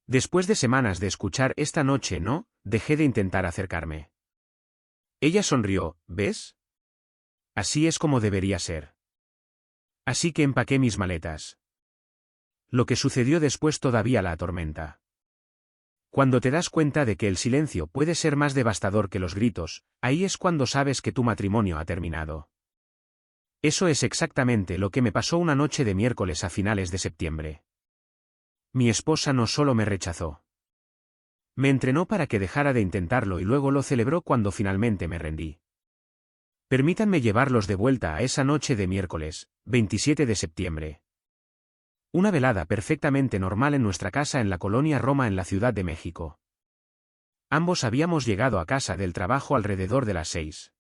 Después de semanas de escuchar esta noche no, dejé de intentar acercarme. Ella sonrió, ¿ves? Así es como debería ser. Así que empaqué mis maletas. Lo que sucedió después todavía la atormenta. Cuando te das cuenta de que el silencio puede ser más devastador que los gritos, ahí es cuando sabes que tu matrimonio ha terminado. Eso es exactamente lo que me pasó una noche de miércoles a finales de septiembre. Mi esposa no solo me rechazó. Me entrenó para que dejara de intentarlo y luego lo celebró cuando finalmente me rendí. Permítanme llevarlos de vuelta a esa noche de miércoles, 27 de septiembre. Una velada perfectamente normal en nuestra casa en la colonia Roma en la Ciudad de México. Ambos habíamos llegado a casa del trabajo alrededor de las 6.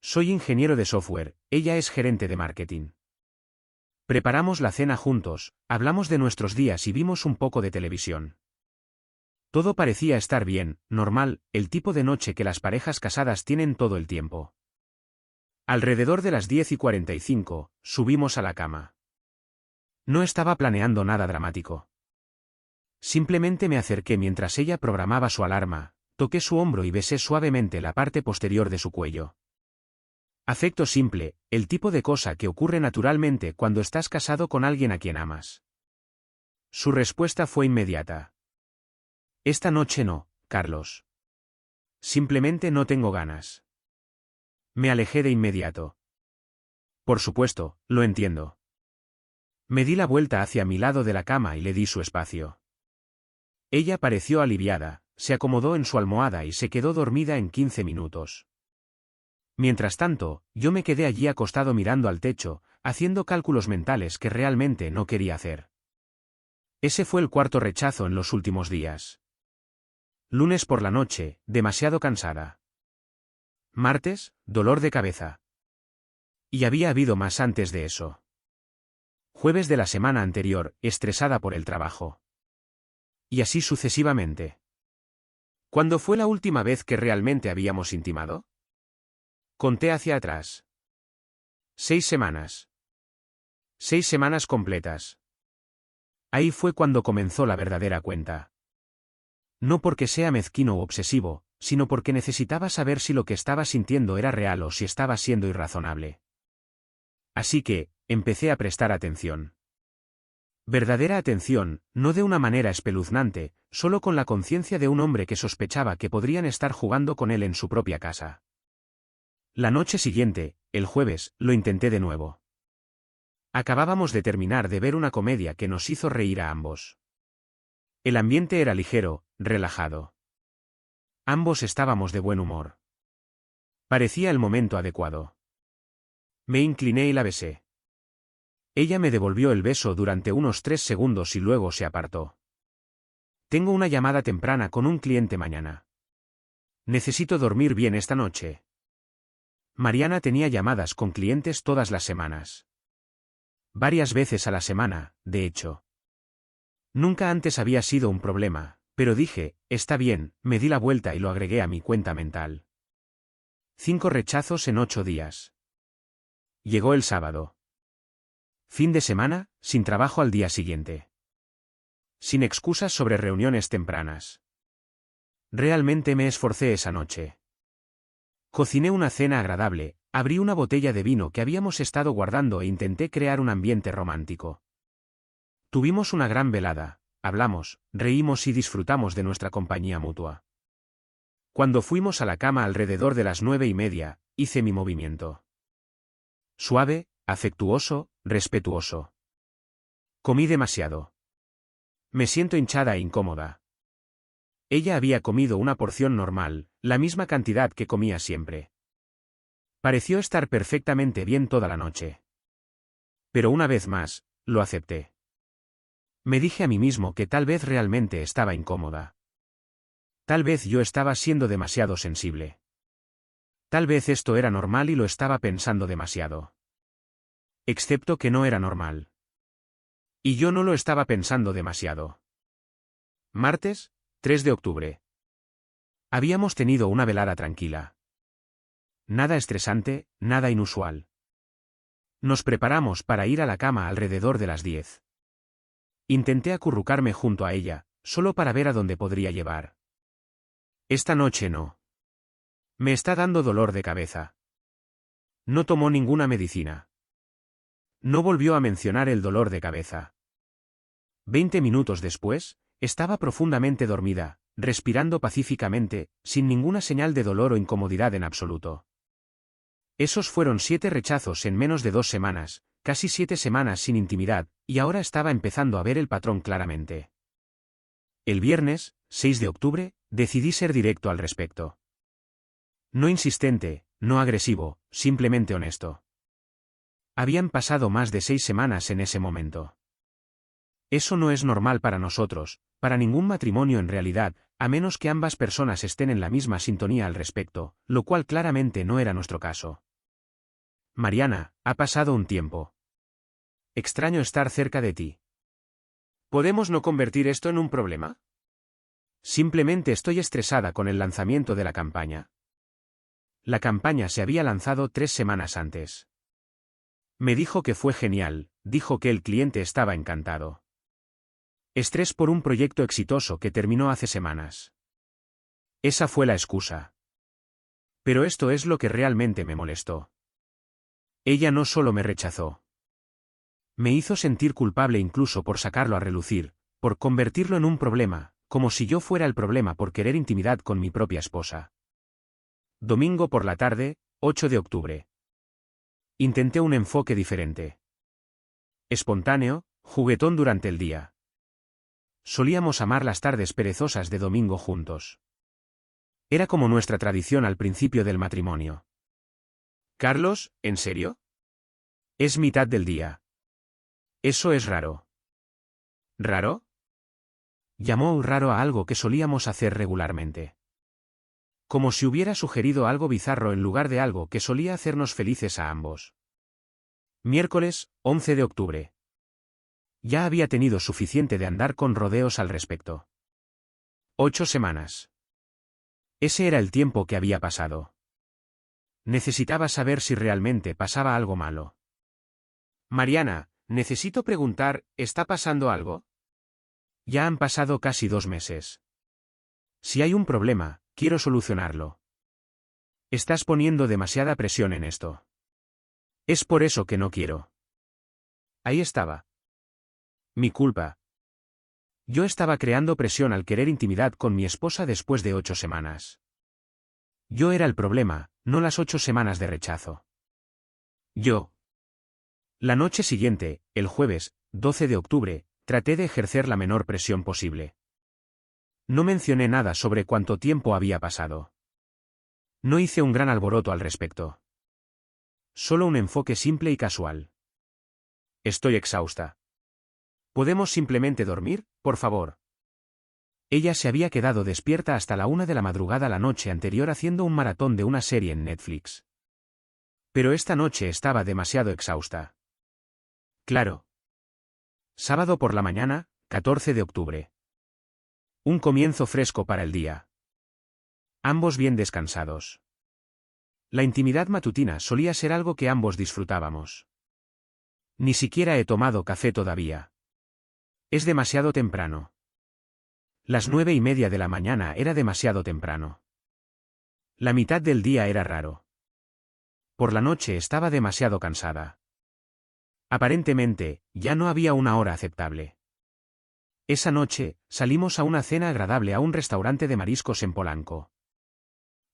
Soy ingeniero de software, ella es gerente de marketing. Preparamos la cena juntos, hablamos de nuestros días y vimos un poco de televisión. Todo parecía estar bien, normal, el tipo de noche que las parejas casadas tienen todo el tiempo. Alrededor de las 10:45, subimos a la cama. No estaba planeando nada dramático. Simplemente me acerqué mientras ella programaba su alarma, toqué su hombro y besé suavemente la parte posterior de su cuello. Afecto simple, el tipo de cosa que ocurre naturalmente cuando estás casado con alguien a quien amas. Su respuesta fue inmediata. Esta noche no, Carlos. Simplemente no tengo ganas. Me alejé de inmediato. Por supuesto, lo entiendo. Me di la vuelta hacia mi lado de la cama y le di su espacio. Ella pareció aliviada, se acomodó en su almohada y se quedó dormida en 15 minutos. Mientras tanto, yo me quedé allí acostado mirando al techo, haciendo cálculos mentales que realmente no quería hacer. Ese fue el cuarto rechazo en los últimos días. Lunes por la noche, demasiado cansada. Martes, dolor de cabeza. Y había habido más antes de eso. Jueves de la semana anterior, estresada por el trabajo. Y así sucesivamente. ¿Cuándo fue la última vez que realmente habíamos intimado? Conté hacia atrás. 6 semanas. 6 semanas completas. Ahí fue cuando comenzó la verdadera cuenta. No porque sea mezquino u obsesivo, sino porque necesitaba saber si lo que estaba sintiendo era real o si estaba siendo irrazonable. Así que, empecé a prestar atención. Verdadera atención, no de una manera espeluznante, solo con la conciencia de un hombre que sospechaba que podrían estar jugando con él en su propia casa. La noche siguiente, el jueves, lo intenté de nuevo. Acabábamos de terminar de ver una comedia que nos hizo reír a ambos. El ambiente era ligero, relajado. Ambos estábamos de buen humor. Parecía el momento adecuado. Me incliné y la besé. Ella me devolvió el beso durante unos 3 segundos y luego se apartó. Tengo una llamada temprana con un cliente mañana. Necesito dormir bien esta noche. Mariana tenía llamadas con clientes todas las semanas. Varias veces a la semana, de hecho. Nunca antes había sido un problema, pero dije, está bien, me di la vuelta y lo agregué a mi cuenta mental. 5 rechazos en 8 días. Llegó el sábado. Fin de semana, sin trabajo al día siguiente. Sin excusas sobre reuniones tempranas. Realmente me esforcé esa noche. Cociné una cena agradable, abrí una botella de vino que habíamos estado guardando e intenté crear un ambiente romántico. Tuvimos una gran velada, hablamos, reímos y disfrutamos de nuestra compañía mutua. Cuando fuimos a la cama alrededor de las 9:30, hice mi movimiento. Suave, afectuoso, respetuoso. Comí demasiado. Me siento hinchada e incómoda. Ella había comido una porción normal, la misma cantidad que comía siempre. Pareció estar perfectamente bien toda la noche. Pero una vez más, lo acepté. Me dije a mí mismo que tal vez realmente estaba incómoda. Tal vez yo estaba siendo demasiado sensible. Tal vez esto era normal y lo estaba pensando demasiado. Excepto que no era normal. Y yo no lo estaba pensando demasiado. Martes, 3 de octubre. Habíamos tenido una velada tranquila. Nada estresante, nada inusual. Nos preparamos para ir a la cama alrededor de las 10. Intenté acurrucarme junto a ella, solo para ver a dónde podría llevar. Esta noche no. Me está dando dolor de cabeza. No tomó ninguna medicina. No volvió a mencionar el dolor de cabeza. 20 minutos después, estaba profundamente dormida, respirando pacíficamente, sin ninguna señal de dolor o incomodidad en absoluto. Esos fueron 7 rechazos en menos de 2 semanas, casi 7 semanas sin intimidad, y ahora estaba empezando a ver el patrón claramente. El viernes, 6 de octubre, decidí ser directo al respecto. No insistente, no agresivo, simplemente honesto. Habían pasado más de 6 semanas en ese momento. Eso no es normal para nosotros, para ningún matrimonio en realidad, a menos que ambas personas estén en la misma sintonía al respecto, lo cual claramente no era nuestro caso. Mariana, ha pasado un tiempo. Extraño estar cerca de ti. ¿Podemos no convertir esto en un problema? Simplemente estoy estresada con el lanzamiento de la campaña. La campaña se había lanzado 3 semanas antes. Me dijo que fue genial, dijo que el cliente estaba encantado. Estrés por un proyecto exitoso que terminó hace semanas. Esa fue la excusa. Pero esto es lo que realmente me molestó. Ella no solo me rechazó. Me hizo sentir culpable incluso por sacarlo a relucir, por convertirlo en un problema, como si yo fuera el problema por querer intimidad con mi propia esposa. Domingo por la tarde, 8 de octubre. Intenté un enfoque diferente. Espontáneo, juguetón durante el día. Solíamos amar las tardes perezosas de domingo juntos. Era como nuestra tradición al principio del matrimonio. Carlos, ¿en serio? Es mitad del día. Eso es raro. ¿Raro? Llamó raro a algo que solíamos hacer regularmente. Como si hubiera sugerido algo bizarro en lugar de algo que solía hacernos felices a ambos. Miércoles, 11 de octubre. Ya había tenido suficiente de andar con rodeos al respecto. 8 semanas. Ese era el tiempo que había pasado. Necesitaba saber si realmente pasaba algo malo. Mariana, necesito preguntar, ¿está pasando algo? Ya han pasado casi 2 meses. Si hay un problema, quiero solucionarlo. Estás poniendo demasiada presión en esto. Es por eso que no quiero. Ahí estaba. Mi culpa. Yo estaba creando presión al querer intimidad con mi esposa después de 8 semanas. Yo era el problema, no las 8 semanas de rechazo. Yo. La noche siguiente, el jueves, 12 de octubre, traté de ejercer la menor presión posible. No mencioné nada sobre cuánto tiempo había pasado. No hice un gran alboroto al respecto. Solo un enfoque simple y casual. Estoy exhausta. ¿Podemos simplemente dormir, por favor? Ella se había quedado despierta hasta la 1 de la madrugada la noche anterior haciendo un maratón de una serie en Netflix. Pero esta noche estaba demasiado exhausta. Claro. Sábado por la mañana, 14 de octubre. Un comienzo fresco para el día. Ambos bien descansados. La intimidad matutina solía ser algo que ambos disfrutábamos. Ni siquiera he tomado café todavía. Es demasiado temprano. Las 9:30 de la mañana era demasiado temprano. La mitad del día era raro. Por la noche estaba demasiado cansada. Aparentemente, ya no había una hora aceptable. Esa noche, salimos a una cena agradable a un restaurante de mariscos en Polanco.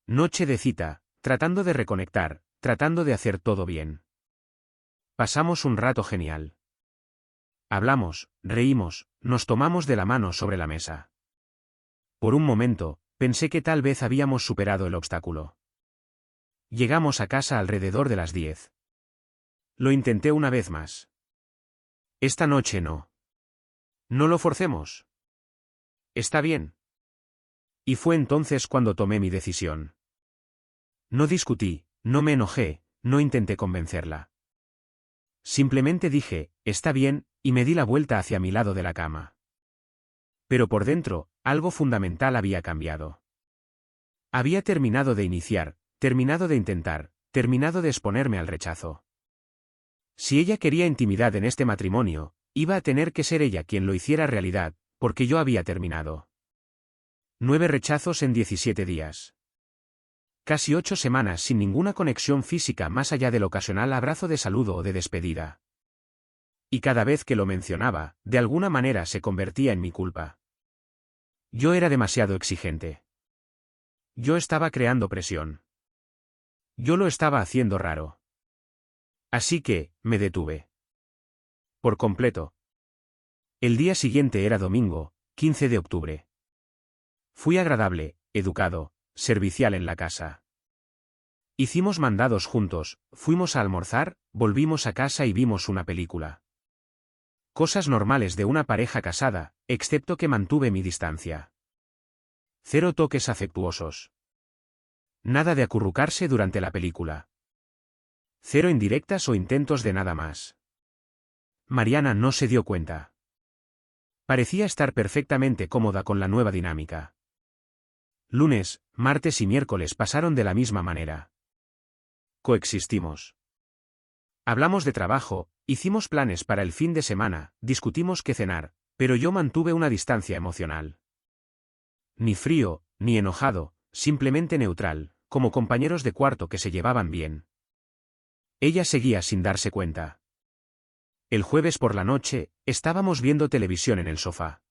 Noche de cita, tratando de reconectar, tratando de hacer todo bien. Pasamos un rato genial. Hablamos, reímos, nos tomamos de la mano sobre la mesa. Por un momento, pensé que tal vez habíamos superado el obstáculo. Llegamos a casa alrededor de las 10. Lo intenté una vez más. Esta noche no. No lo forcemos. Está bien. Y fue entonces cuando tomé mi decisión. No discutí, no me enojé, no intenté convencerla. Simplemente dije, está bien, y me di la vuelta hacia mi lado de la cama. Pero por dentro, algo fundamental había cambiado. Había terminado de iniciar, terminado de intentar, terminado de exponerme al rechazo. Si ella quería intimidad en este matrimonio, iba a tener que ser ella quien lo hiciera realidad, porque yo había terminado. 9 rechazos en 17 días. Casi 8 semanas sin ninguna conexión física más allá del ocasional abrazo de saludo o de despedida. Y cada vez que lo mencionaba, de alguna manera se convertía en mi culpa. Yo era demasiado exigente. Yo estaba creando presión. Yo lo estaba haciendo raro. Así que, me detuve. Por completo. El día siguiente era domingo, 15 de octubre. Fui agradable, educado, servicial en la casa. Hicimos mandados juntos, fuimos a almorzar, volvimos a casa y vimos una película. Cosas normales de una pareja casada, excepto que mantuve mi distancia. 0 toques afectuosos. Nada de acurrucarse durante la película. 0 indirectas o intentos de nada más. Mariana no se dio cuenta. Parecía estar perfectamente cómoda con la nueva dinámica. Lunes, martes y miércoles pasaron de la misma manera. Coexistimos. Hablamos de trabajo, hicimos planes para el fin de semana, discutimos qué cenar, pero yo mantuve una distancia emocional. Ni frío, ni enojado, simplemente neutral, como compañeros de cuarto que se llevaban bien. Ella seguía sin darse cuenta. El jueves por la noche, estábamos viendo televisión en el sofá.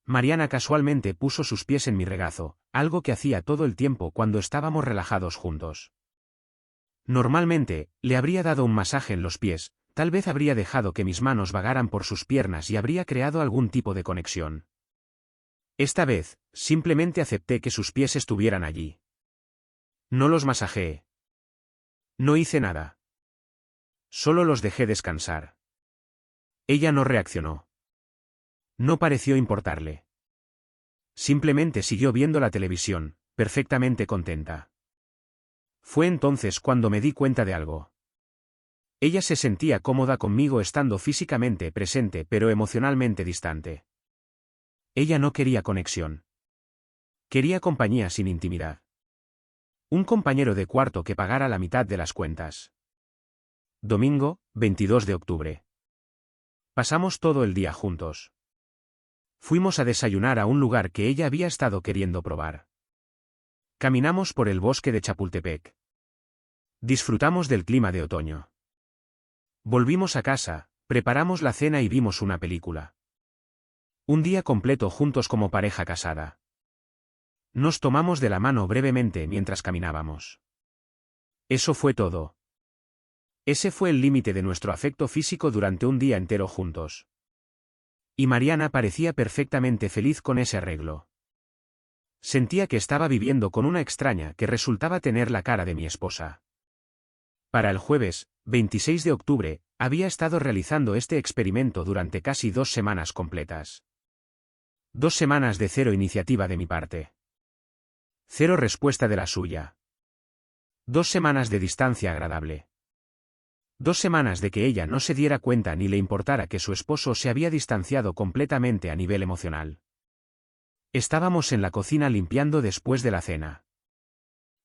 Mariana casualmente puso sus pies en mi regazo, algo que hacía todo el tiempo cuando estábamos relajados juntos. Normalmente, le habría dado un masaje en los pies, tal vez habría dejado que mis manos vagaran por sus piernas y habría creado algún tipo de conexión. Esta vez, simplemente acepté que sus pies estuvieran allí. No los masajeé. No hice nada. Solo los dejé descansar. Ella no reaccionó. No pareció importarle. Simplemente siguió viendo la televisión, perfectamente contenta. Fue entonces cuando me di cuenta de algo. Ella se sentía cómoda conmigo estando físicamente presente pero emocionalmente distante. Ella no quería conexión. Quería compañía sin intimidad. Un compañero de cuarto que pagara la mitad de las cuentas. Domingo, 22 de octubre. Pasamos todo el día juntos. Fuimos a desayunar a un lugar que ella había estado queriendo probar. Caminamos por el bosque de Chapultepec. Disfrutamos del clima de otoño. Volvimos a casa, preparamos la cena y vimos una película. Un día completo juntos como pareja casada. Nos tomamos de la mano brevemente mientras caminábamos. Eso fue todo. Ese fue el límite de nuestro afecto físico durante un día entero juntos. Y Mariana parecía perfectamente feliz con ese arreglo. Sentía que estaba viviendo con una extraña que resultaba tener la cara de mi esposa. Para el jueves, 26 de octubre, había estado realizando este experimento durante casi 2 semanas completas. 2 semanas de 0 iniciativa de mi parte. 0 respuesta de la suya. 2 semanas de distancia agradable. 2 semanas de que ella no se diera cuenta ni le importara que su esposo se había distanciado completamente a nivel emocional. Estábamos en la cocina limpiando después de la cena.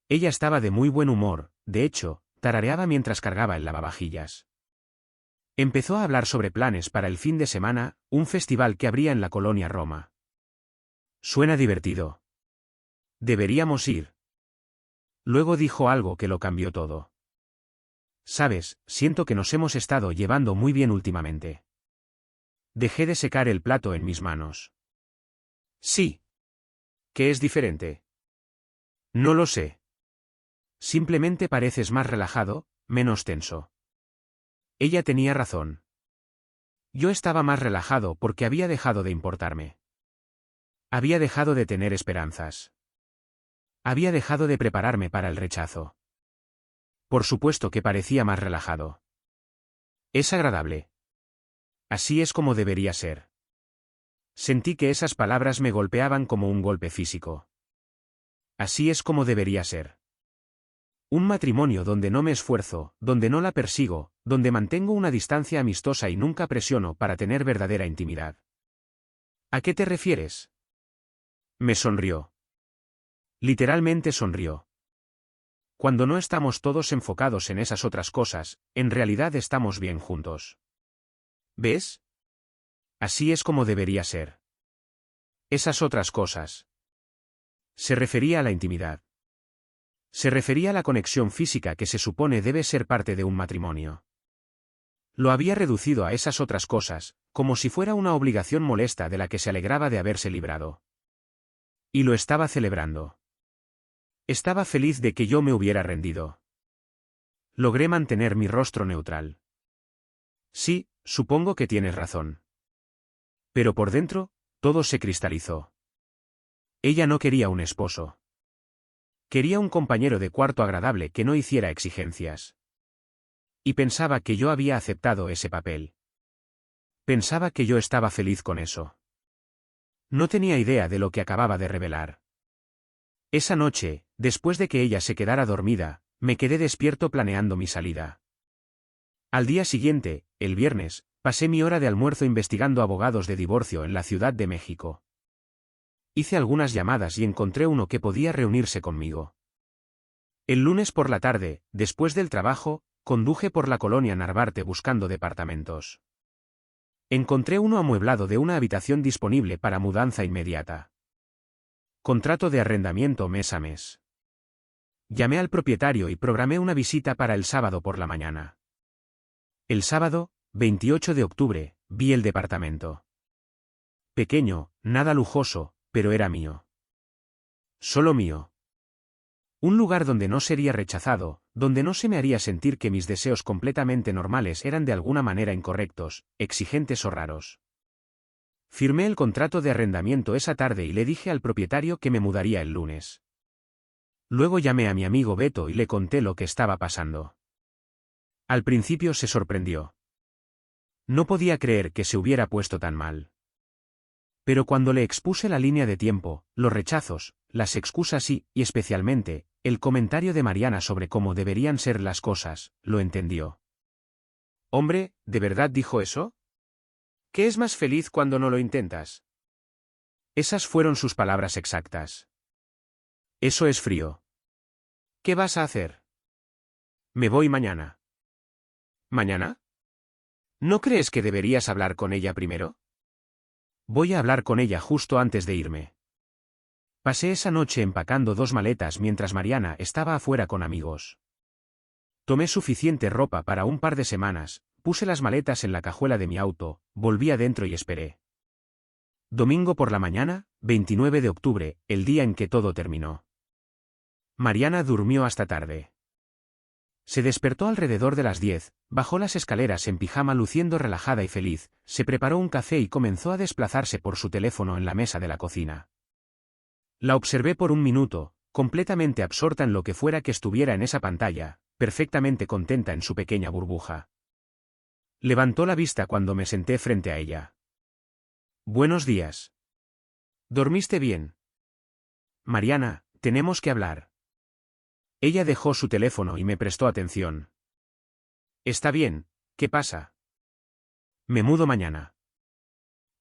Ella estaba de muy buen humor, de hecho, tarareaba mientras cargaba el lavavajillas. Empezó a hablar sobre planes para el fin de semana, un festival que habría en la colonia Roma. Suena divertido. Deberíamos ir. Luego dijo algo que lo cambió todo. Sabes, siento que nos hemos estado llevando muy bien últimamente. Dejé de secar el plato en mis manos. Sí. ¿Qué es diferente? No lo sé. Simplemente pareces más relajado, menos tenso. Ella tenía razón. Yo estaba más relajado porque había dejado de importarme. Había dejado de tener esperanzas. Había dejado de prepararme para el rechazo. Por supuesto que parecía más relajado. Es agradable. Así es como debería ser. Sentí que esas palabras me golpeaban como un golpe físico. Así es como debería ser. Un matrimonio donde no me esfuerzo, donde no la persigo, donde mantengo una distancia amistosa y nunca presiono para tener verdadera intimidad. ¿A qué te refieres? Me sonrió. Literalmente sonrió. Cuando no estamos todos enfocados en esas otras cosas, en realidad estamos bien juntos. ¿Ves? Así es como debería ser. Esas otras cosas. Se refería a la intimidad. Se refería a la conexión física que se supone debe ser parte de un matrimonio. Lo había reducido a esas otras cosas, como si fuera una obligación molesta de la que se alegraba de haberse librado. Y lo estaba celebrando. Estaba feliz de que yo me hubiera rendido. Logré mantener mi rostro neutral. Sí, supongo que tienes razón. Pero por dentro, todo se cristalizó. Ella no quería un esposo. Quería un compañero de cuarto agradable que no hiciera exigencias. Y pensaba que yo había aceptado ese papel. Pensaba que yo estaba feliz con eso. No tenía idea de lo que acababa de revelar. Esa noche, después de que ella se quedara dormida, me quedé despierto planeando mi salida. Al día siguiente, el viernes, pasé mi hora de almuerzo investigando abogados de divorcio en la Ciudad de México. Hice algunas llamadas y encontré uno que podía reunirse conmigo. El lunes por la tarde, después del trabajo, conduje por la colonia Narvarte buscando departamentos. Encontré uno amueblado de una habitación disponible para mudanza inmediata. Contrato de arrendamiento mes a mes. Llamé al propietario y programé una visita para el sábado por la mañana. El sábado, 28 de octubre, vi el departamento. Pequeño, nada lujoso, pero era mío. Solo mío. Un lugar donde no sería rechazado, donde no se me haría sentir que mis deseos completamente normales eran de alguna manera incorrectos, exigentes o raros. Firmé el contrato de arrendamiento esa tarde y le dije al propietario que me mudaría el lunes. Luego llamé a mi amigo Beto y le conté lo que estaba pasando. Al principio se sorprendió. No podía creer que se hubiera puesto tan mal. Pero cuando le expuse la línea de tiempo, los rechazos, las excusas y especialmente, el comentario de Mariana sobre cómo deberían ser las cosas, lo entendió. «Hombre, ¿de verdad dijo eso? ¿Qué es más feliz cuando no lo intentas?» Esas fueron sus palabras exactas. «Eso es frío». «¿Qué vas a hacer?» «Me voy mañana». «¿Mañana? ¿No crees que deberías hablar con ella primero?» «Voy a hablar con ella justo antes de irme». Pasé esa noche empacando 2 maletas mientras Mariana estaba afuera con amigos. Tomé suficiente ropa para un par de semanas, puse las maletas en la cajuela de mi auto, volví adentro y esperé. Domingo por la mañana, 29 de octubre, el día en que todo terminó. Mariana durmió hasta tarde. Se despertó alrededor de las 10, bajó las escaleras en pijama luciendo relajada y feliz, se preparó un café y comenzó a desplazarse por su teléfono en la mesa de la cocina. La observé por un minuto, completamente absorta en lo que fuera que estuviera en esa pantalla, perfectamente contenta en su pequeña burbuja. Levantó la vista cuando me senté frente a ella. «Buenos días. ¿Dormiste bien?» «Mariana, tenemos que hablar». Ella dejó su teléfono y me prestó atención. «Está bien, ¿qué pasa?» «Me mudo mañana».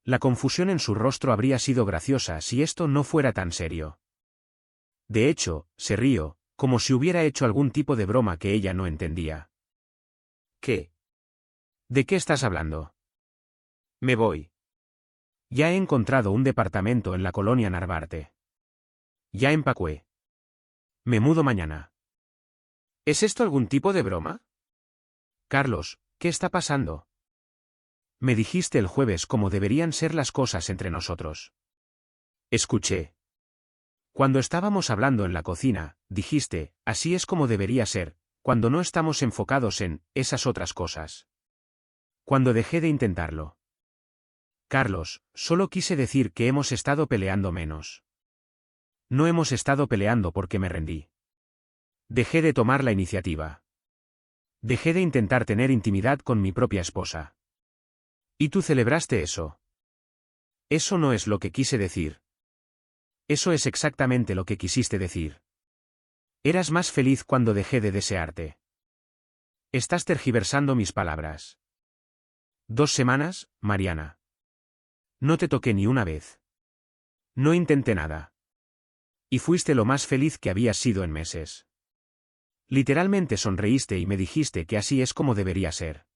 La confusión en su rostro habría sido graciosa si esto no fuera tan serio. De hecho, se rió, como si hubiera hecho algún tipo de broma que ella no entendía. «¿Qué? ¿De qué estás hablando?» «Me voy. Ya he encontrado un departamento en la colonia Narvarte. Ya empaqué. Me mudo mañana». ¿Es esto algún tipo de broma? «Carlos, ¿qué está pasando?» «Me dijiste el jueves cómo deberían ser las cosas entre nosotros». Escuché. Cuando estábamos hablando en la cocina, dijiste, así es como debería ser, cuando no estamos enfocados en esas otras cosas. Cuando dejé de intentarlo. Carlos, solo quise decir que hemos estado peleando menos. No hemos estado peleando porque me rendí. Dejé de tomar la iniciativa. Dejé de intentar tener intimidad con mi propia esposa. ¿Y tú celebraste eso? Eso no es lo que quise decir. Eso es exactamente lo que quisiste decir. Eras más feliz cuando dejé de desearte. Estás tergiversando mis palabras. 2 semanas, Mariana. No te toqué ni una vez. No intenté nada. Y fuiste lo más feliz que habías sido en meses. Literalmente sonreíste y me dijiste que así es como debería ser.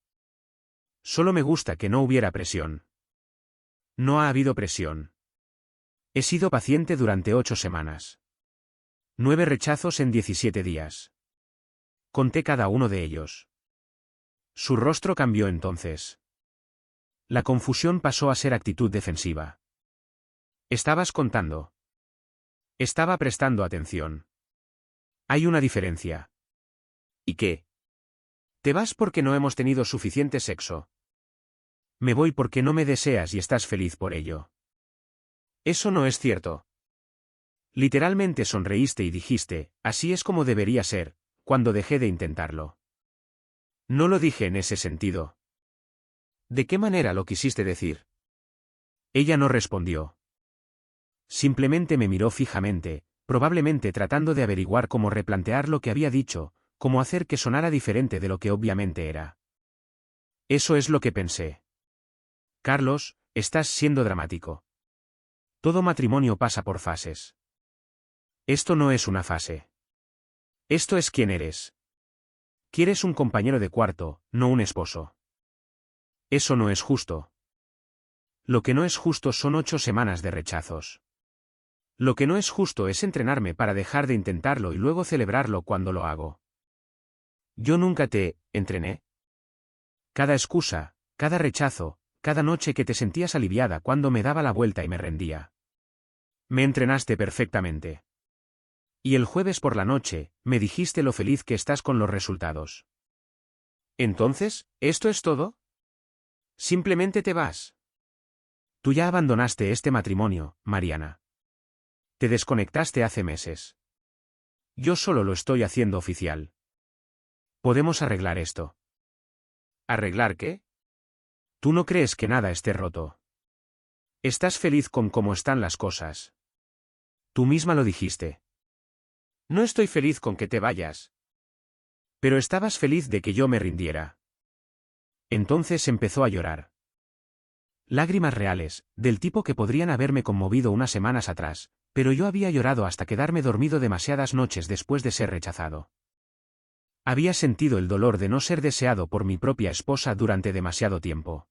Solo me gusta que no hubiera presión. No ha habido presión. He sido paciente durante 8 semanas. 9 rechazos en 17 días. Conté cada uno de ellos. Su rostro cambió entonces. La confusión pasó a ser actitud defensiva. ¿Estabas contando? Estaba prestando atención. Hay una diferencia. ¿Y qué? ¿Te vas porque no hemos tenido suficiente sexo? Me voy porque no me deseas y estás feliz por ello. Eso no es cierto. Literalmente sonreíste y dijiste, así es como debería ser, cuando dejé de intentarlo. No lo dije en ese sentido. ¿De qué manera lo quisiste decir? Ella no respondió. Simplemente me miró fijamente, probablemente tratando de averiguar cómo replantear lo que había dicho, cómo hacer que sonara diferente de lo que obviamente era. Eso es lo que pensé. Carlos, estás siendo dramático. Todo matrimonio pasa por fases. Esto no es una fase. Esto es quién eres. Quieres un compañero de cuarto, no un esposo. Eso no es justo. Lo que no es justo son 8 semanas de rechazos. Lo que no es justo es entrenarme para dejar de intentarlo y luego celebrarlo cuando lo hago. Yo nunca te entrené. Cada excusa, cada rechazo, cada noche que te sentías aliviada cuando me daba la vuelta y me rendía. Me entrenaste perfectamente. Y el jueves por la noche, me dijiste lo feliz que estás con los resultados. Entonces, ¿esto es todo? Simplemente te vas. Tú ya abandonaste este matrimonio, Mariana. Te desconectaste hace meses. Yo solo lo estoy haciendo oficial. Podemos arreglar esto. ¿Arreglar qué? Tú no crees que nada esté roto. Estás feliz con cómo están las cosas. Tú misma lo dijiste. No estoy feliz con que te vayas. Pero estabas feliz de que yo me rindiera. Entonces empezó a llorar. Lágrimas reales, del tipo que podrían haberme conmovido unas semanas atrás, pero yo había llorado hasta quedarme dormido demasiadas noches después de ser rechazado. Había sentido el dolor de no ser deseado por mi propia esposa durante demasiado tiempo.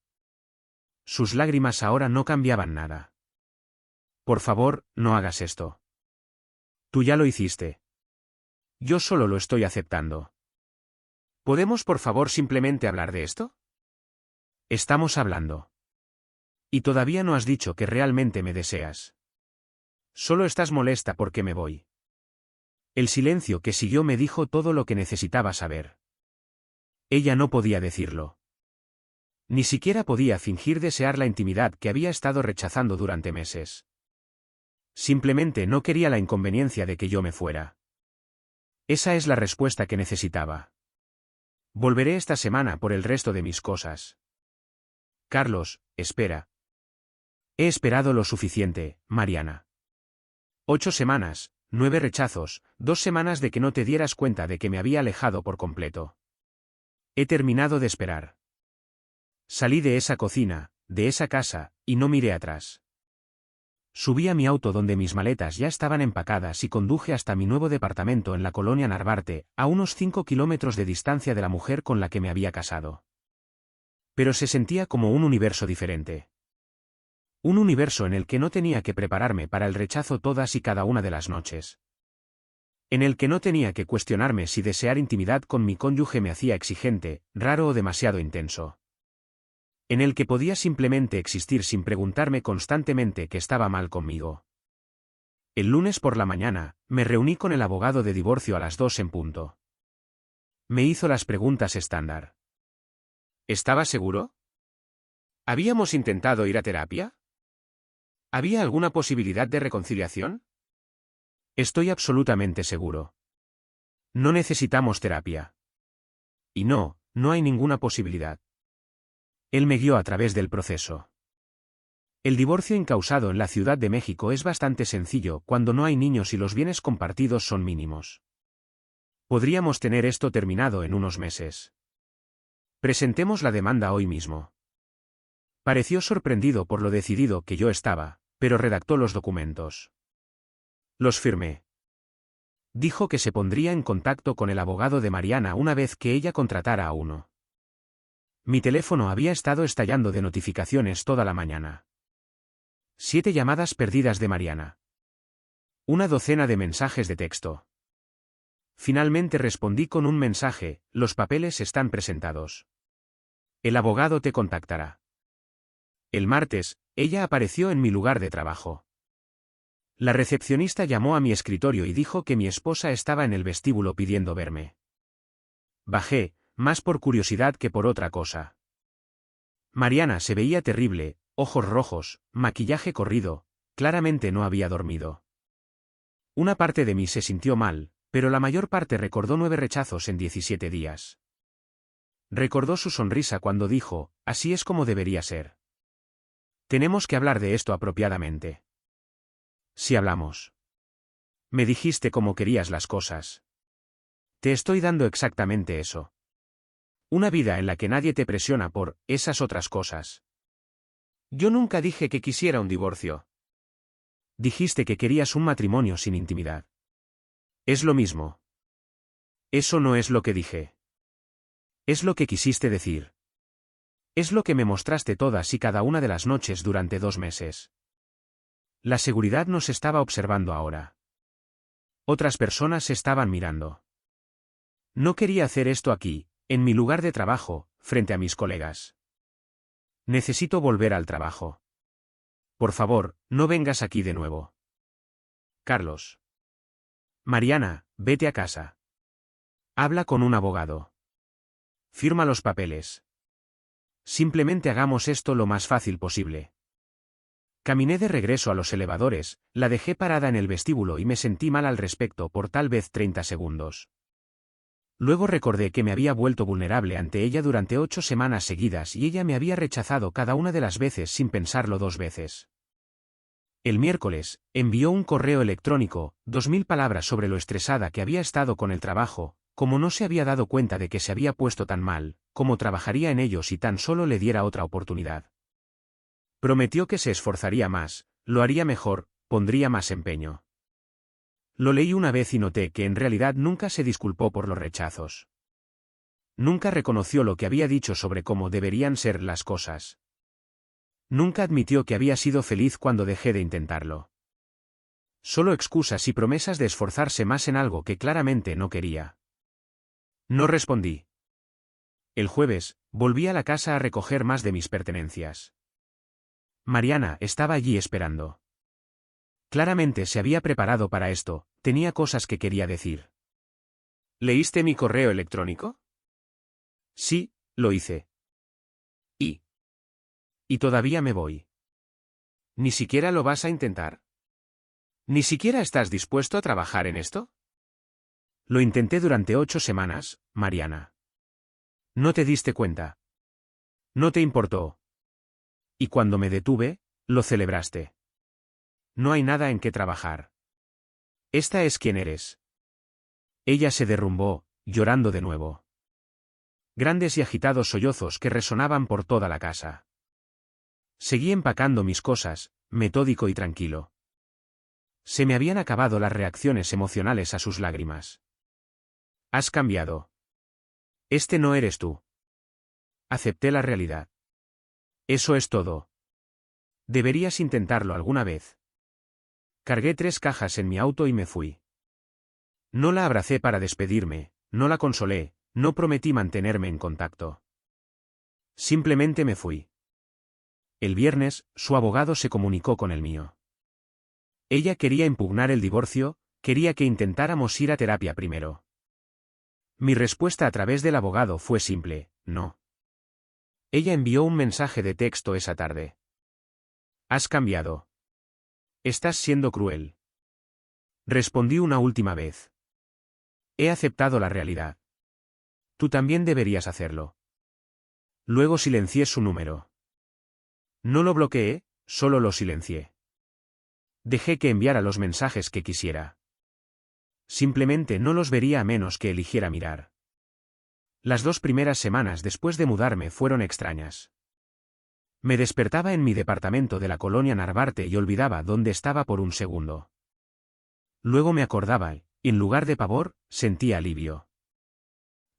Sus lágrimas ahora no cambiaban nada. Por favor, no hagas esto. Tú ya lo hiciste. Yo solo lo estoy aceptando. ¿Podemos por favor simplemente hablar de esto? Estamos hablando. Y todavía no has dicho que realmente me deseas. Solo estás molesta porque me voy. El silencio que siguió me dijo todo lo que necesitaba saber. Ella no podía decirlo. Ni siquiera podía fingir desear la intimidad que había estado rechazando durante meses. Simplemente no quería la inconveniencia de que yo me fuera. Esa es la respuesta que necesitaba. Volveré esta semana por el resto de mis cosas. Carlos, espera. He esperado lo suficiente, Mariana. 8 semanas, 9 rechazos, 2 semanas de que no te dieras cuenta de que me había alejado por completo. He terminado de esperar. Salí de esa cocina, de esa casa, y no miré atrás. Subí a mi auto donde mis maletas ya estaban empacadas y conduje hasta mi nuevo departamento en la colonia Narvarte, a unos 5 kilómetros de distancia de la mujer con la que me había casado. Pero se sentía como un universo diferente. Un universo en el que no tenía que prepararme para el rechazo todas y cada una de las noches. En el que no tenía que cuestionarme si desear intimidad con mi cónyuge me hacía exigente, raro o demasiado intenso. En el que podía simplemente existir sin preguntarme constantemente qué estaba mal conmigo. El lunes por la mañana, me reuní con el abogado de divorcio a las 2 en punto. Me hizo las preguntas estándar. ¿Estaba seguro? ¿Habíamos intentado ir a terapia? ¿Había alguna posibilidad de reconciliación? Estoy absolutamente seguro. No necesitamos terapia. Y no, no hay ninguna posibilidad. Él me guió a través del proceso. El divorcio incausado en la Ciudad de México es bastante sencillo cuando no hay niños y los bienes compartidos son mínimos. Podríamos tener esto terminado en unos meses. Presentemos la demanda hoy mismo. Pareció sorprendido por lo decidido que yo estaba, pero redactó los documentos. Los firmé. Dijo que se pondría en contacto con el abogado de Mariana una vez que ella contratara a uno. Mi teléfono había estado estallando de notificaciones toda la mañana. 7 llamadas perdidas de Mariana. Una docena de mensajes de texto. Finalmente respondí con un mensaje: los papeles están presentados. El abogado te contactará. El martes, ella apareció en mi lugar de trabajo. La recepcionista llamó a mi escritorio y dijo que mi esposa estaba en el vestíbulo pidiendo verme. Bajé, más por curiosidad que por otra cosa. Mariana se veía terrible, ojos rojos, maquillaje corrido, claramente no había dormido. Una parte de mí se sintió mal, pero la mayor parte recordó 9 rechazos en 17 días. Recordó su sonrisa cuando dijo: así es como debería ser. Tenemos que hablar de esto apropiadamente. Si hablamos. Me dijiste cómo querías las cosas. Te estoy dando exactamente eso. Una vida en la que nadie te presiona por esas otras cosas. Yo nunca dije que quisiera un divorcio. Dijiste que querías un matrimonio sin intimidad. Es lo mismo. Eso no es lo que dije. Es lo que quisiste decir. Es lo que me mostraste todas y cada una de las noches durante 2 meses. La seguridad nos estaba observando ahora. Otras personas estaban mirando. No quería hacer esto aquí, en mi lugar de trabajo, frente a mis colegas. Necesito volver al trabajo. Por favor, no vengas aquí de nuevo. Carlos. Mariana, vete a casa. Habla con un abogado. Firma los papeles. Simplemente hagamos esto lo más fácil posible. Caminé de regreso a los elevadores, la dejé parada en el vestíbulo y me sentí mal al respecto por tal vez 30 segundos. Luego recordé que me había vuelto vulnerable ante ella durante 8 semanas seguidas y ella me había rechazado cada una de las veces sin pensarlo 2 veces. El miércoles, envió un correo electrónico, 2000 palabras sobre lo estresada que había estado con el trabajo, como no se había dado cuenta de que se había puesto tan mal, como trabajaría en ello si tan solo le diera otra oportunidad. Prometió que se esforzaría más, lo haría mejor, pondría más empeño. Lo leí una vez y noté que en realidad nunca se disculpó por los rechazos. Nunca reconoció lo que había dicho sobre cómo deberían ser las cosas. Nunca admitió que había sido feliz cuando dejé de intentarlo. Solo excusas y promesas de esforzarse más en algo que claramente no quería. No respondí. El jueves, volví a la casa a recoger más de mis pertenencias. Mariana estaba allí esperando. Claramente se había preparado para esto, tenía cosas que quería decir. ¿Leíste mi correo electrónico? Sí, lo hice. Y todavía me voy. ¿Ni siquiera lo vas a intentar? ¿Ni siquiera estás dispuesto a trabajar en esto? Lo intenté durante 8 semanas, Mariana. ¿No te diste cuenta? No te importó. Y cuando me detuve, lo celebraste. No hay nada en qué trabajar. Esta es quien eres. Ella se derrumbó, llorando de nuevo. Grandes y agitados sollozos que resonaban por toda la casa. Seguí empacando mis cosas, metódico y tranquilo. Se me habían acabado las reacciones emocionales a sus lágrimas. Has cambiado. Este no eres tú. Acepté la realidad. Eso es todo. Deberías intentarlo alguna vez. Cargué 3 cajas en mi auto y me fui. No la abracé para despedirme, no la consolé, no prometí mantenerme en contacto. Simplemente me fui. El viernes, su abogado se comunicó con el mío. Ella quería impugnar el divorcio, quería que intentáramos ir a terapia primero. Mi respuesta a través del abogado fue simple: no. Ella envió un mensaje de texto esa tarde. Has cambiado. Estás siendo cruel. Respondí una última vez. He aceptado la realidad. Tú también deberías hacerlo. Luego silencié su número. No lo bloqueé, solo lo silencié. Dejé que enviara los mensajes que quisiera. Simplemente no los vería a menos que eligiera mirar. Las 2 primeras semanas después de mudarme fueron extrañas. Me despertaba en mi departamento de la colonia Narvarte y olvidaba dónde estaba por un segundo. Luego me acordaba y, en lugar de pavor, sentía alivio.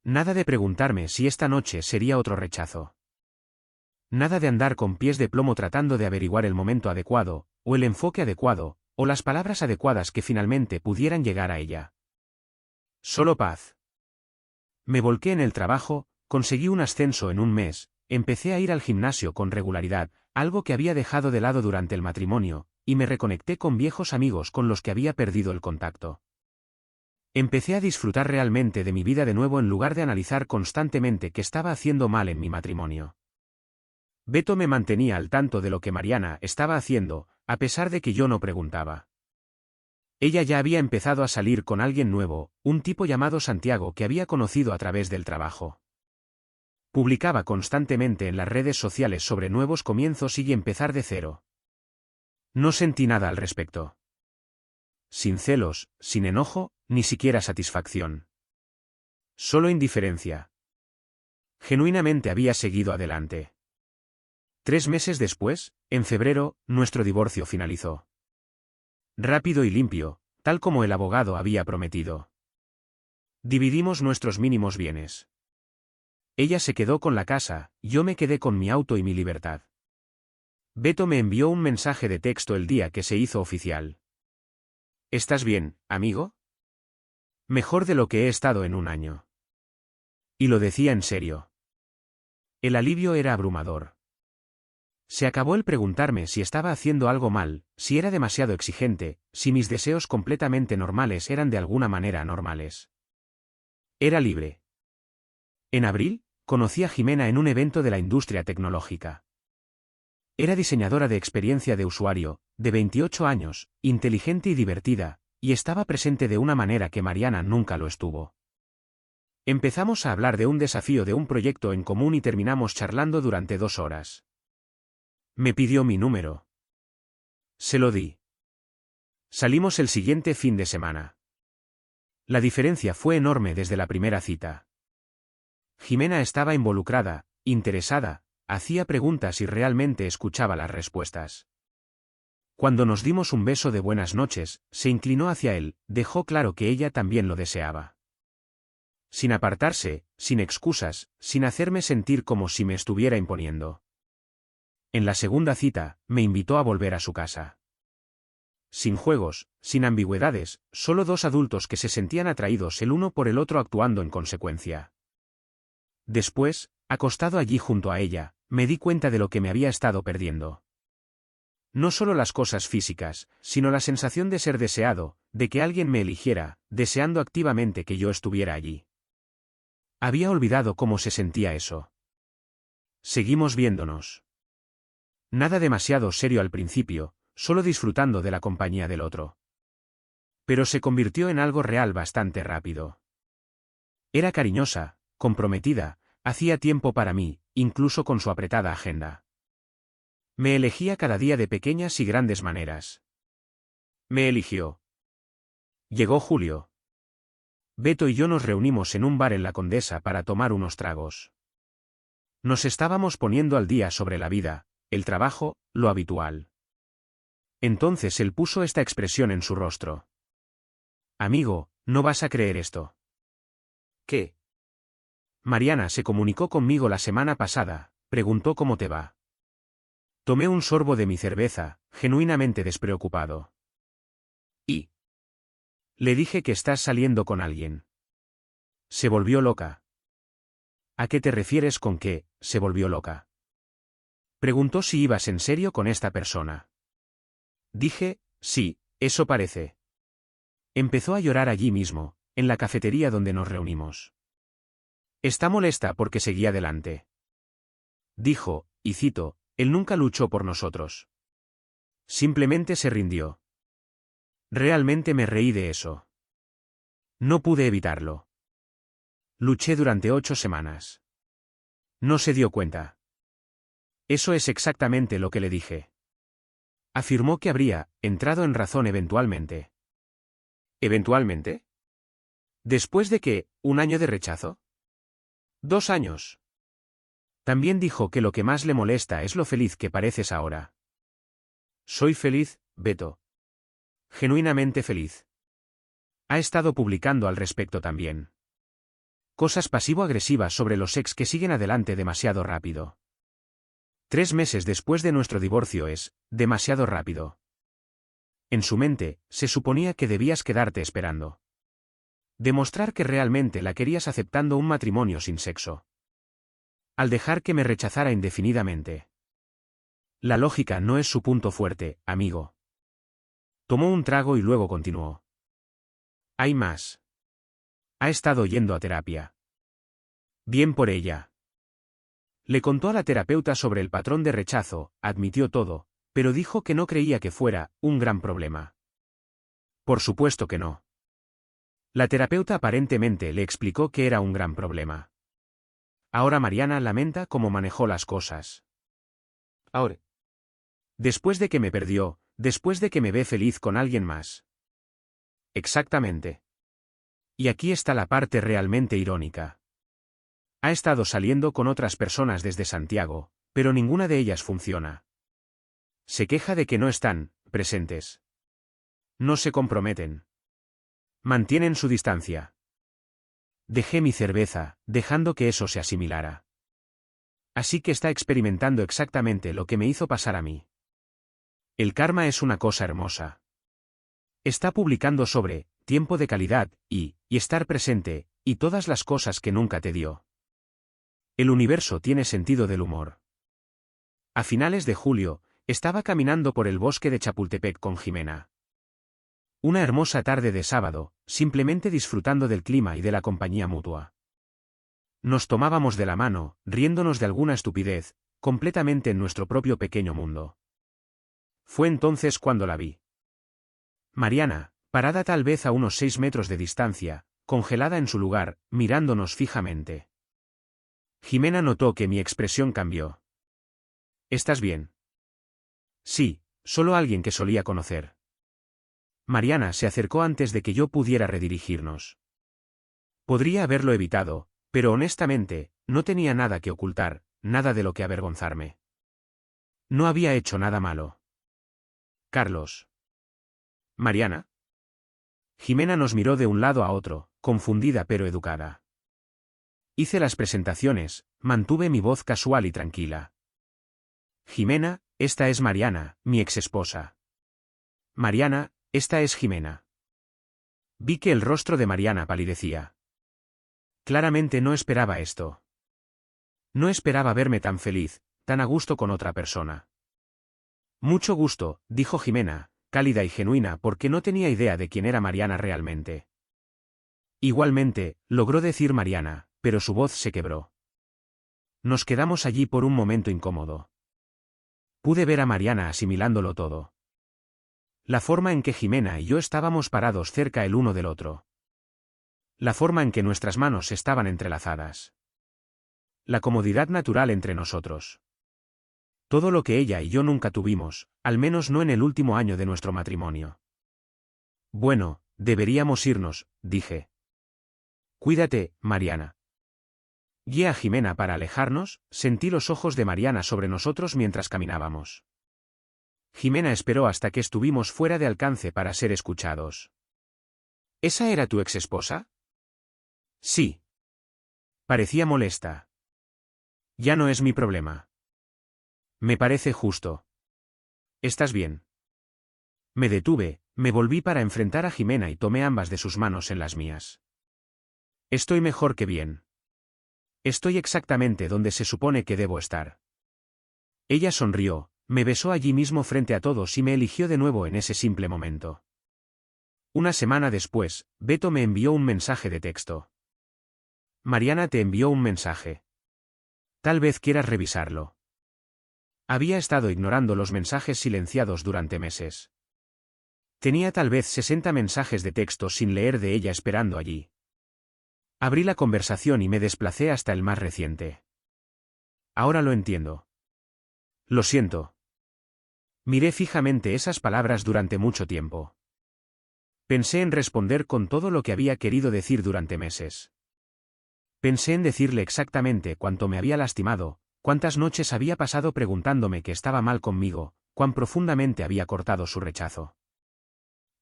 Nada de preguntarme si esta noche sería otro rechazo. Nada de andar con pies de plomo tratando de averiguar el momento adecuado, o el enfoque adecuado, o las palabras adecuadas que finalmente pudieran llegar a ella. Solo paz. Me volqué en el trabajo, conseguí un ascenso en un mes, empecé a ir al gimnasio con regularidad, algo que había dejado de lado durante el matrimonio, y me reconecté con viejos amigos con los que había perdido el contacto. Empecé a disfrutar realmente de mi vida de nuevo en lugar de analizar constantemente qué estaba haciendo mal en mi matrimonio. Beto me mantenía al tanto de lo que Mariana estaba haciendo, a pesar de que yo no preguntaba. Ella ya había empezado a salir con alguien nuevo, un tipo llamado Santiago que había conocido a través del trabajo. Publicaba constantemente en las redes sociales sobre nuevos comienzos y empezar de cero. No sentí nada al respecto. Sin celos, sin enojo, ni siquiera satisfacción. Solo indiferencia. Genuinamente había seguido adelante. 3 meses después, en febrero, nuestro divorcio finalizó. Rápido y limpio, tal como el abogado había prometido. Dividimos nuestros mínimos bienes. Ella se quedó con la casa, yo me quedé con mi auto y mi libertad. Beto me envió un mensaje de texto el día que se hizo oficial. ¿Estás bien, amigo? Mejor de lo que he estado en un año. Y lo decía en serio. El alivio era abrumador. Se acabó el preguntarme si estaba haciendo algo mal, si era demasiado exigente, si mis deseos completamente normales eran de alguna manera anormales. Era libre. En abril, conocí a Jimena en un evento de la industria tecnológica. Era diseñadora de experiencia de usuario, de 28 años, inteligente y divertida, y estaba presente de una manera que Mariana nunca lo estuvo. Empezamos a hablar de un desafío de un proyecto en común y terminamos charlando durante 2 horas. Me pidió mi número. Se lo di. Salimos el siguiente fin de semana. La diferencia fue enorme desde la primera cita. Jimena estaba involucrada, interesada, hacía preguntas y realmente escuchaba las respuestas. Cuando nos dimos un beso de buenas noches, se inclinó hacia él, dejó claro que ella también lo deseaba. Sin apartarse, sin excusas, sin hacerme sentir como si me estuviera imponiendo. En la segunda cita, me invitó a volver a su casa. Sin juegos, sin ambigüedades, solo 2 adultos que se sentían atraídos el uno por el otro actuando en consecuencia. Después, acostado allí junto a ella, me di cuenta de lo que me había estado perdiendo. No solo las cosas físicas, sino la sensación de ser deseado, de que alguien me eligiera, deseando activamente que yo estuviera allí. Había olvidado cómo se sentía eso. Seguimos viéndonos. Nada demasiado serio al principio, solo disfrutando de la compañía del otro. Pero se convirtió en algo real bastante rápido. Era cariñosa, comprometida, hacía tiempo para mí, incluso con su apretada agenda. Me elegía cada día de pequeñas y grandes maneras. Me eligió. Llegó julio. Beto y yo nos reunimos en un bar en La Condesa para tomar unos tragos. Nos estábamos poniendo al día sobre la vida, el trabajo, lo habitual. Entonces él puso esta expresión en su rostro. Amigo, no vas a creer esto. ¿Qué? Mariana se comunicó conmigo la semana pasada, preguntó cómo te va. Tomé un sorbo de mi cerveza, genuinamente despreocupado. Y le dije que estás saliendo con alguien. Se volvió loca. ¿A qué te refieres con que se volvió loca? Preguntó si ibas en serio con esta persona. Dije, sí, eso parece. Empezó a llorar allí mismo, en la cafetería donde nos reunimos. Está molesta porque seguía adelante. Dijo, y cito, él nunca luchó por nosotros. Simplemente se rindió. Realmente me reí de eso. No pude evitarlo. Luché durante 8 semanas. No se dio cuenta. Eso es exactamente lo que le dije. Afirmó que habría entrado en razón eventualmente. ¿Eventualmente? ¿Después de qué, 1 año de rechazo? 2 años. También dijo que lo que más le molesta es lo feliz que pareces ahora. Soy feliz, Beto. Genuinamente feliz. Ha estado publicando al respecto también. Cosas pasivo-agresivas sobre los ex que siguen adelante demasiado rápido. 3 meses después de nuestro divorcio es demasiado rápido. En su mente, se suponía que debías quedarte esperando. Demostrar que realmente la querías aceptando un matrimonio sin sexo. Al dejar que me rechazara indefinidamente. La lógica no es su punto fuerte, amigo. Tomó un trago y luego continuó. Hay más. Ha estado yendo a terapia. Bien por ella. Le contó a la terapeuta sobre el patrón de rechazo, admitió todo, pero dijo que no creía que fuera un gran problema. Por supuesto que no. La terapeuta aparentemente le explicó que era un gran problema. Ahora Mariana lamenta cómo manejó las cosas. Ahora. Después de que me perdió, después de que me ve feliz con alguien más. Exactamente. Y aquí está la parte realmente irónica. Ha estado saliendo con otras personas desde Santiago, pero ninguna de ellas funciona. Se queja de que no están presentes. No se comprometen. Mantienen su distancia. Dejé mi cerveza, dejando que eso se asimilara. Así que está experimentando exactamente lo que me hizo pasar a mí. El karma es una cosa hermosa. Está publicando sobre tiempo de calidad y estar presente, y todas las cosas que nunca te dio. El universo tiene sentido del humor. A finales de julio, estaba caminando por el bosque de Chapultepec con Jimena. Una hermosa tarde de sábado, simplemente disfrutando del clima y de la compañía mutua. Nos tomábamos de la mano, riéndonos de alguna estupidez, completamente en nuestro propio pequeño mundo. Fue entonces cuando la vi. Mariana, parada tal vez a unos 6 metros de distancia, congelada en su lugar, mirándonos fijamente. Jimena notó que mi expresión cambió. ¿Estás bien? Sí, solo alguien que solía conocer. Mariana se acercó antes de que yo pudiera redirigirnos. Podría haberlo evitado, pero honestamente, no tenía nada que ocultar, nada de lo que avergonzarme. No había hecho nada malo. Carlos. Mariana. Jimena nos miró de un lado a otro, confundida pero educada. Hice las presentaciones, mantuve mi voz casual y tranquila. Jimena, esta es Mariana, mi exesposa. Mariana, esta es Jimena. Vi que el rostro de Mariana palidecía. Claramente no esperaba esto. No esperaba verme tan feliz, tan a gusto con otra persona. Mucho gusto, dijo Jimena, cálida y genuina porque no tenía idea de quién era Mariana realmente. Igualmente, logró decir Mariana, pero su voz se quebró. Nos quedamos allí por un momento incómodo. Pude ver a Mariana asimilándolo todo. La forma en que Jimena y yo estábamos parados cerca el uno del otro. La forma en que nuestras manos estaban entrelazadas. La comodidad natural entre nosotros. Todo lo que ella y yo nunca tuvimos, al menos no en el último año de nuestro matrimonio. Bueno, deberíamos irnos, dije. Cuídate, Mariana. Guié a Jimena para alejarnos, sentí los ojos de Mariana sobre nosotros mientras caminábamos. Jimena esperó hasta que estuvimos fuera de alcance para ser escuchados. ¿Esa era tu exesposa? Sí. Parecía molesta. Ya no es mi problema. Me parece justo. ¿Estás bien? Me detuve, me volví para enfrentar a Jimena y tomé ambas de sus manos en las mías. Estoy mejor que bien. Estoy exactamente donde se supone que debo estar. Ella sonrió, me besó allí mismo frente a todos y me eligió de nuevo en ese simple momento. Una semana después, Beto me envió un mensaje de texto. Mariana te envió un mensaje. Tal vez quieras revisarlo. Había estado ignorando los mensajes silenciados durante meses. Tenía tal vez 60 mensajes de texto sin leer de ella esperando allí. Abrí la conversación y me desplacé hasta el más reciente. Ahora lo entiendo. Lo siento. Miré fijamente esas palabras durante mucho tiempo. Pensé en responder con todo lo que había querido decir durante meses. Pensé en decirle exactamente cuánto me había lastimado, cuántas noches había pasado preguntándome qué estaba mal conmigo, cuán profundamente había cortado su rechazo.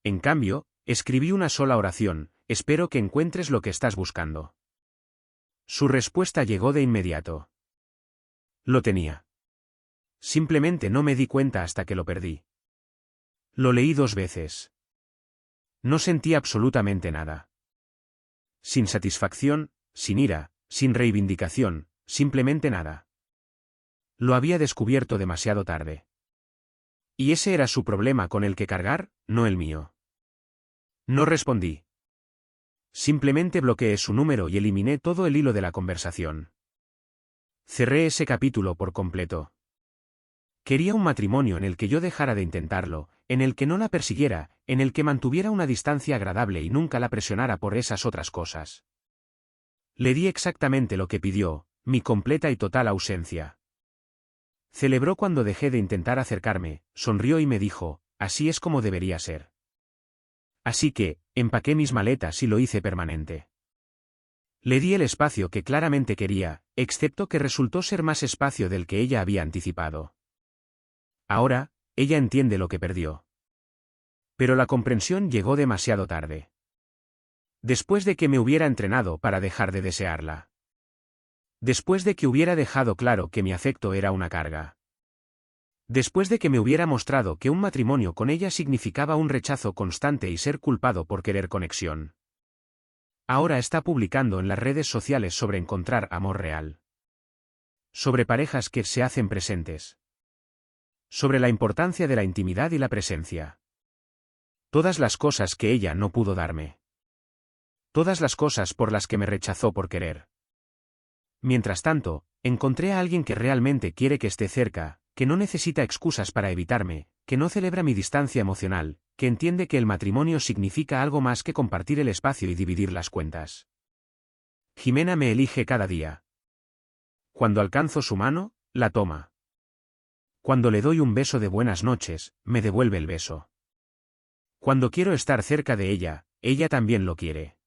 En cambio, escribí una sola oración: espero que encuentres lo que estás buscando. Su respuesta llegó de inmediato. Lo tenía. Simplemente no me di cuenta hasta que lo perdí. Lo leí 2 veces. No sentí absolutamente nada. Sin satisfacción, sin ira, sin reivindicación, simplemente nada. Lo había descubierto demasiado tarde. Y ese era su problema con el que cargar, no el mío. No respondí. Simplemente bloqueé su número y eliminé todo el hilo de la conversación. Cerré ese capítulo por completo. Quería un matrimonio en el que yo dejara de intentarlo, en el que no la persiguiera, en el que mantuviera una distancia agradable y nunca la presionara por esas otras cosas. Le di exactamente lo que pidió, mi completa y total ausencia. Celebró cuando dejé de intentar acercarme, sonrió y me dijo, así es como debería ser. Así que, empaqué mis maletas y lo hice permanente. Le di el espacio que claramente quería, excepto que resultó ser más espacio del que ella había anticipado. Ahora, ella entiende lo que perdió. Pero la comprensión llegó demasiado tarde. Después de que me hubiera entrenado para dejar de desearla. Después de que hubiera dejado claro que mi afecto era una carga. Después de que me hubiera mostrado que un matrimonio con ella significaba un rechazo constante y ser culpado por querer conexión. Ahora está publicando en las redes sociales sobre encontrar amor real. Sobre parejas que se hacen presentes. Sobre la importancia de la intimidad y la presencia. Todas las cosas que ella no pudo darme. Todas las cosas por las que me rechazó por querer. Mientras tanto, encontré a alguien que realmente quiere que esté cerca, que no necesita excusas para evitarme, que no celebra mi distancia emocional, que entiende que el matrimonio significa algo más que compartir el espacio y dividir las cuentas. Jimena me elige cada día. Cuando alcanzo su mano, la toma. Cuando le doy un beso de buenas noches, me devuelve el beso. Cuando quiero estar cerca de ella, ella también lo quiere.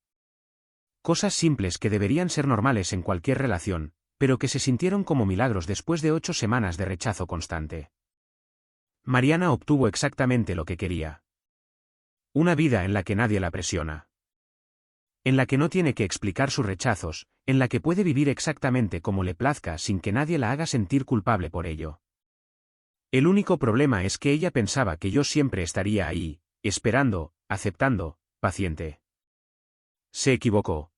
Cosas simples que deberían ser normales en cualquier relación, pero que se sintieron como milagros después de 8 semanas de rechazo constante. Mariana obtuvo exactamente lo que quería. Una vida en la que nadie la presiona. En la que no tiene que explicar sus rechazos, en la que puede vivir exactamente como le plazca sin que nadie la haga sentir culpable por ello. El único problema es que ella pensaba que yo siempre estaría ahí, esperando, aceptando, paciente. Se equivocó.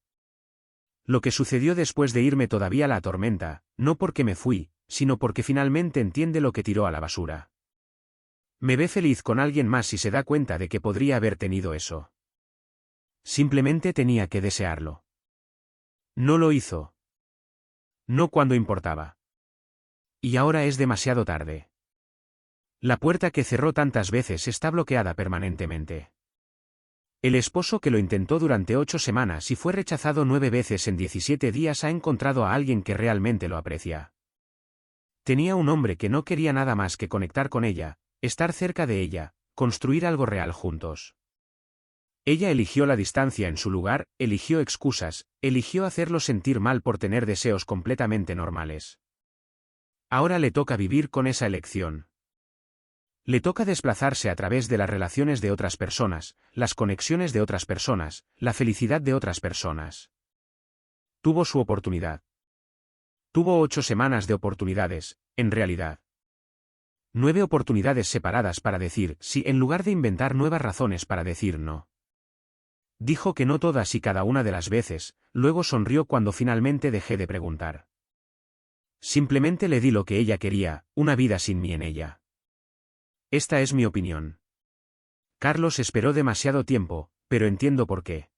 Lo que sucedió después de irme todavía la atormenta, no porque me fui, sino porque finalmente entiende lo que tiró a la basura. Me ve feliz con alguien más y se da cuenta de que podría haber tenido eso. Simplemente tenía que desearlo. No lo hizo. No cuando importaba. Y ahora es demasiado tarde. La puerta que cerró tantas veces está bloqueada permanentemente. El esposo que lo intentó durante 8 semanas y fue rechazado 9 veces en 17 días ha encontrado a alguien que realmente lo aprecia. Tenía un hombre que no quería nada más que conectar con ella, estar cerca de ella, construir algo real juntos. Ella eligió la distancia en su lugar, eligió excusas, eligió hacerlo sentir mal por tener deseos completamente normales. Ahora le toca vivir con esa elección. Le toca desplazarse a través de las relaciones de otras personas, las conexiones de otras personas, la felicidad de otras personas. Tuvo su oportunidad. Tuvo 8 semanas de oportunidades, en realidad. 9 oportunidades separadas para decir sí en lugar de inventar nuevas razones para decir no. Dijo que no todas y cada una de las veces, luego sonrió cuando finalmente dejé de preguntar. Simplemente le di lo que ella quería, una vida sin mí en ella. Esta es mi opinión. Carlos esperó demasiado tiempo, pero entiendo por qué.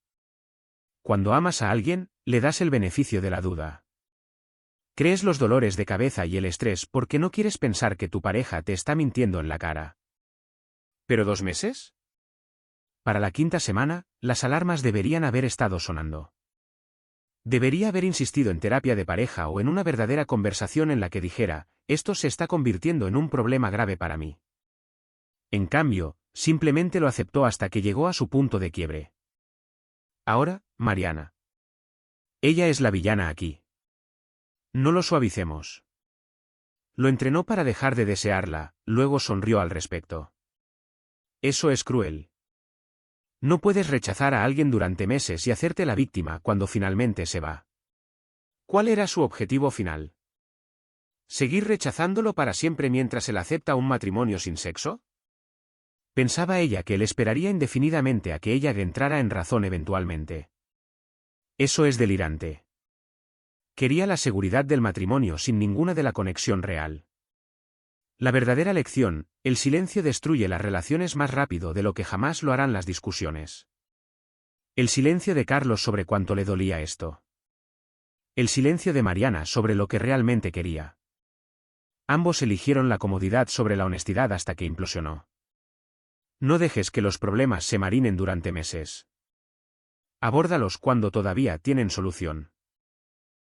Cuando amas a alguien, le das el beneficio de la duda. Crees los dolores de cabeza y el estrés porque no quieres pensar que tu pareja te está mintiendo en la cara. ¿Pero 2 meses? Para la 5ª semana, las alarmas deberían haber estado sonando. Debería haber insistido en terapia de pareja o en una verdadera conversación en la que dijera, esto se está convirtiendo en un problema grave para mí. En cambio, simplemente lo aceptó hasta que llegó a su punto de quiebre. Ahora, Mariana. Ella es la villana aquí. No lo suavicemos. Lo entrenó para dejar de desearla, luego sonrió al respecto. Eso es cruel. No puedes rechazar a alguien durante meses y hacerte la víctima cuando finalmente se va. ¿Cuál era su objetivo final? ¿Seguir rechazándolo para siempre mientras él acepta un matrimonio sin sexo? Pensaba ella que él esperaría indefinidamente a que ella entrara en razón eventualmente. Eso es delirante. Quería la seguridad del matrimonio sin ninguna de la conexión real. La verdadera lección: el silencio destruye las relaciones más rápido de lo que jamás lo harán las discusiones. El silencio de Carlos sobre cuánto le dolía esto. El silencio de Mariana sobre lo que realmente quería. Ambos eligieron la comodidad sobre la honestidad hasta que implosionó. No dejes que los problemas se marinen durante meses. Abórdalos cuando todavía tienen solución.